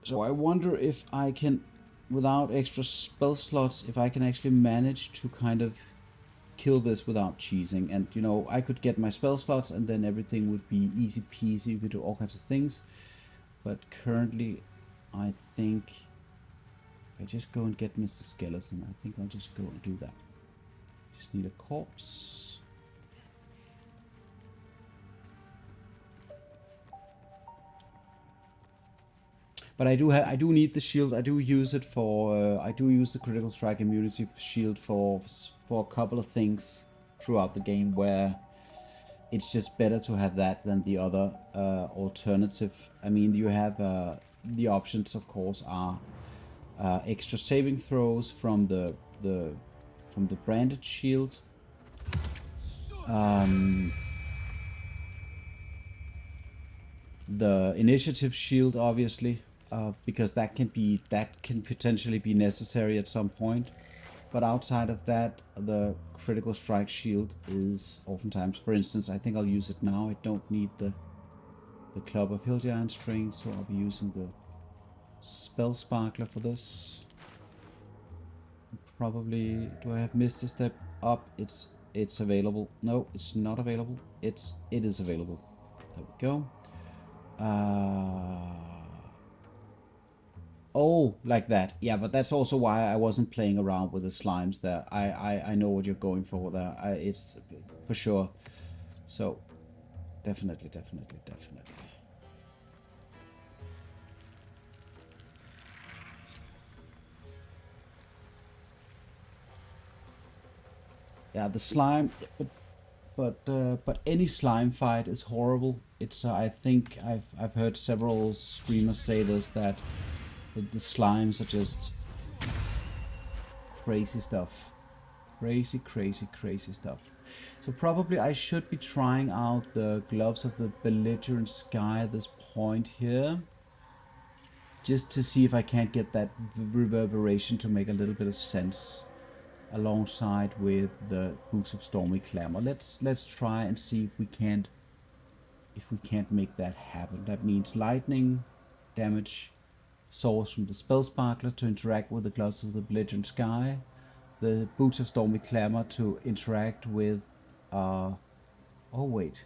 So I wonder if I can, without extra spell slots, if I can actually manage to kind of kill this without cheesing. And, you know, I could get my spell slots and then everything would be easy peasy. You could do all kinds of things. But currently, I think if I just go and get Mr. Skeleton, I think I'll just go and do that. Just need a corpse. But I do need the shield. I do use it for. I do use the critical strike immunity shield for a couple of things throughout the game where it's just better to have that than the other alternative. I mean, you have the options, of course, are extra saving throws from the branded shield. The initiative shield, obviously, because that can potentially be necessary at some point. But outside of that, the critical strike shield is oftentimes, for instance, I think I'll use it now. I don't need the Club of Hill Giant Strings, so I'll be using the Spell Sparkler for this. Probably, do I have missed a step up? It's available. No, it's not available. It is available. There we go. Oh, like that. Yeah, but that's also why I wasn't playing around with the slimes there. I know what you're going for there. It's for sure. So, definitely. Yeah, the slime, but any slime fight is horrible. It's I think I've heard several streamers say this, that the slimes are just crazy stuff. Crazy stuff. So probably I should be trying out the Gloves of the Belligerent Sky at this point here. Just to see if I can't get that reverberation to make a little bit of sense alongside with the Boots of Stormy Clamor. Let's try and see if we can't make that happen. That means lightning damage source from the Spell Sparkler to interact with the Gloves of the Belligerent Sky, the Boots of Stormy Clamor to interact with oh wait.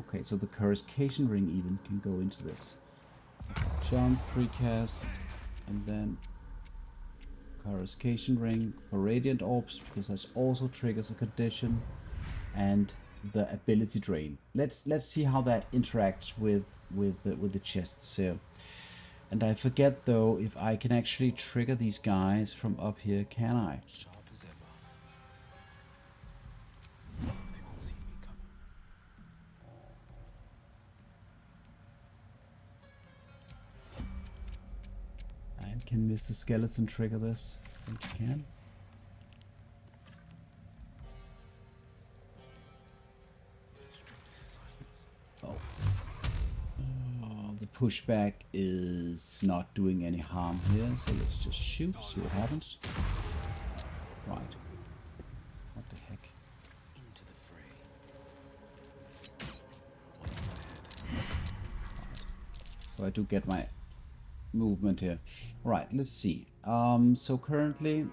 Okay, so the Coruscation Ring even can go into this. Jump, precast, and then Coruscation Ring for Radiant Orbs, because that also triggers a condition, and the ability drain. Let's see how that interacts with the chests here. And I forget though if I can actually trigger these guys from up here. Can I? And can Mr. Skeleton trigger this? I think he can. Oh. The pushback is not doing any harm here, so let's just shoot, see what happens. Right. What the heck? Into the fray. So I do get my movement here. Right, let's see. So currently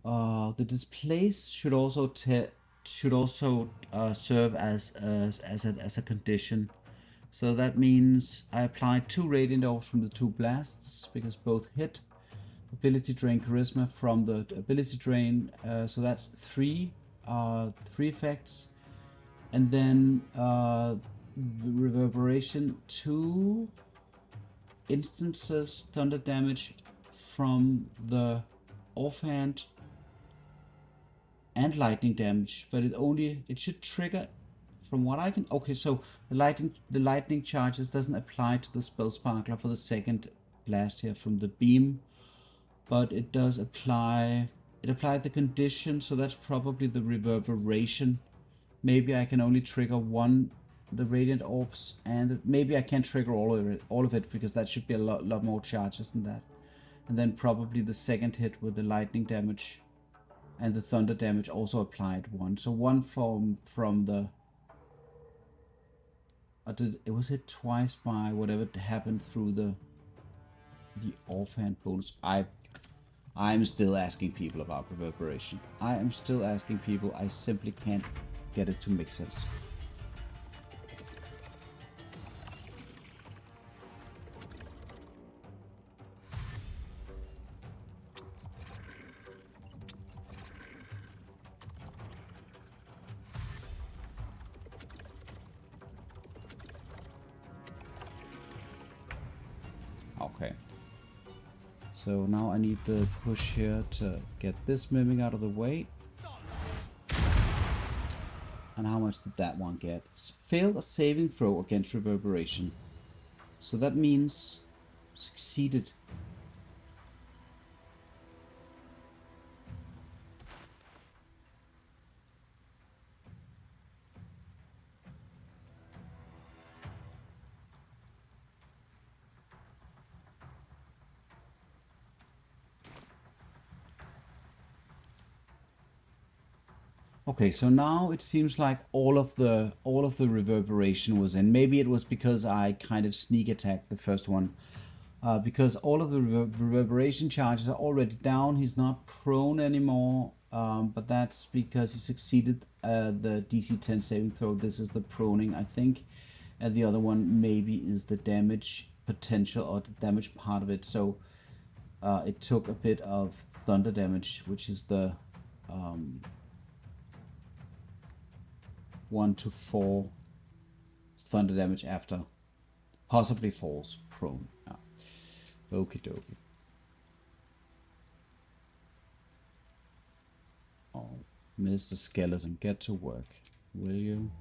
the displace should also serve as a condition. So that means I apply 2 Radiant Orbs from the 2 blasts, because both hit. Ability Drain Charisma from the Ability Drain, so that's 3 effects. And then the Reverberation, 2 instances thunder damage from the offhand, and lightning damage, but it should trigger from what I can. Okay, so the lightning charges doesn't apply to the Spell Sparkler for the second blast here from the beam, but it does apply. It applied the condition, so that's probably the reverberation. Maybe I can only trigger the Radiant Orbs, and maybe I can't trigger all of it because that should be a lot more charges than that. And then probably the second hit with the lightning damage and the thunder damage also applied 1. So 1 from the Or it was hit twice by whatever happened through the offhand bonus. I'm still asking people about reverberation. I am still asking people. I simply can't get it to make sense. Okay. So now I need the push here to get this mimic out of the way. And how much did that one get? Failed a saving throw against reverberation. So that means succeeded. Okay, so now it seems like all of the reverberation was in. Maybe it was because I kind of sneak attacked the first one. Because all of the reverberation charges are already down. He's not prone anymore, but that's because he succeeded the DC 10 saving throw. This is the proning, I think, and the other one maybe is the damage potential or the damage part of it. So it took a bit of thunder damage, which is the 1 to 4 thunder damage after possibly falls prone. Yeah. Okie dokie. Oh, Mr. Skeleton, get to work, will you?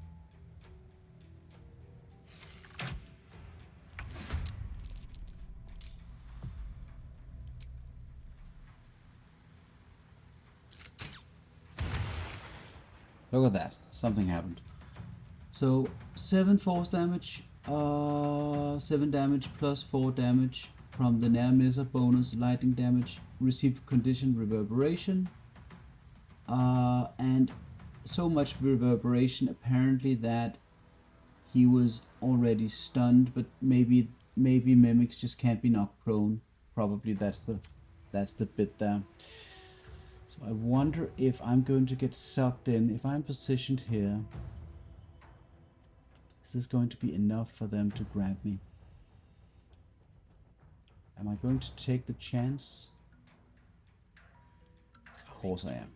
Look at that, something happened. So 7 force damage, 7 damage plus 4 damage from the near misser bonus, lightning damage, received condition reverberation, and so much reverberation apparently that he was already stunned, but maybe mimics just can't be knocked prone. Probably that's the bit there. So I wonder if I'm going to get sucked in. If I'm positioned here, is this going to be enough for them to grab me? Am I going to take the chance? Of course I am.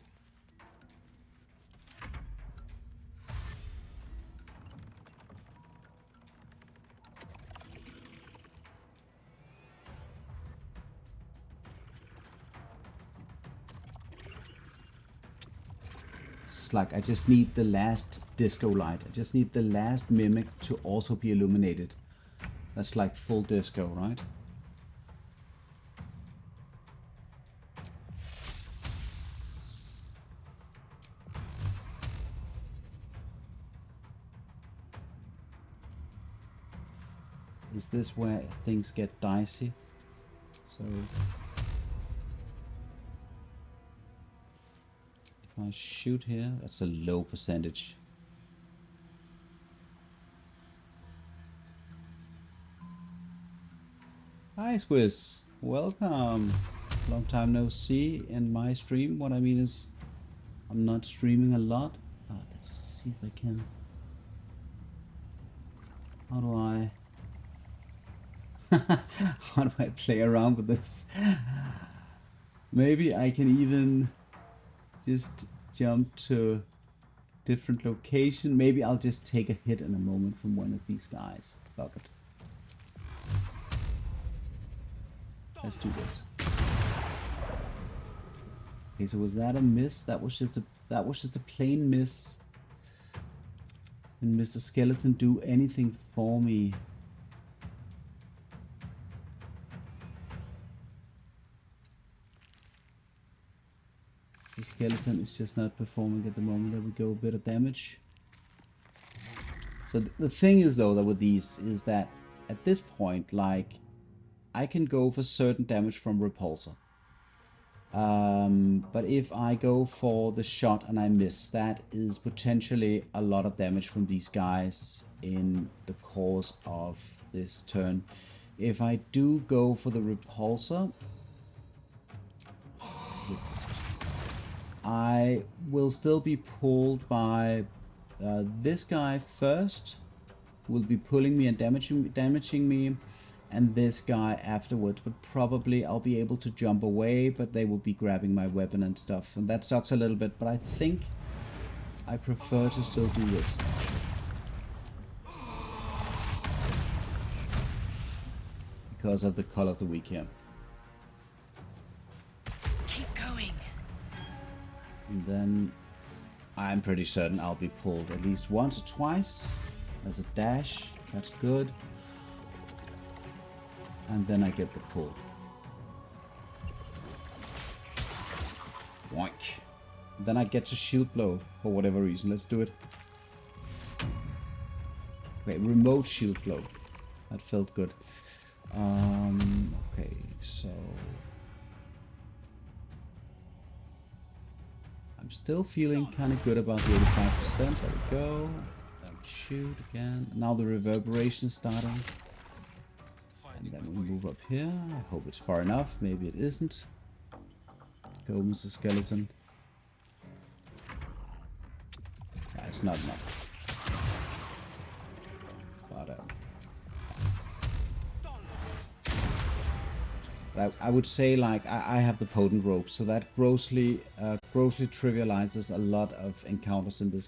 It's like I just need the last disco light. I just need the last mimic to also be illuminated. That's like full disco, right? Is this where things get dicey? So if I shoot here, that's a low percentage. Hi Squiz, welcome. Long time no see in my stream. What I mean is I'm not streaming a lot. Let's see if I can. How do I how do I play around with this? Maybe I can even just jump to different location. Maybe I'll just take a hit in a moment from one of these guys. Fuck it. Let's do this. Okay, so was that a miss? That was just a plain miss. And Mr. Skeleton do anything for me? The skeleton is just not performing at the moment. There we go, a bit of damage. So the thing is though that with these is that at this point, like, I can go for certain damage from repulsor. But if I go for the shot and I miss, that is potentially a lot of damage from these guys in the course of this turn. If I do go for the repulsor, I will still be pulled by this guy first, will be pulling me and damaging me, and this guy afterwards. But probably I'll be able to jump away, but they will be grabbing my weapon and stuff, and that sucks a little bit, but I think I prefer to still do this. Because of the Call of the Week here. Keep going. And then I'm pretty certain I'll be pulled at least once or twice as a dash. That's good. And then I get the pull. Boink. Then I get to shield blow for whatever reason. Let's do it. Wait, remote shield blow. That felt good. Okay, so I'm still feeling kind of good about the 85%. There we go. Shoot again. Now the reverberation is starting. And then we move up here. I hope it's far enough. Maybe it isn't. Go, Mr. Skeleton. Yeah, it's not enough. But I would say, like, I have the potent rope, so that grossly trivializes a lot of encounters in this game.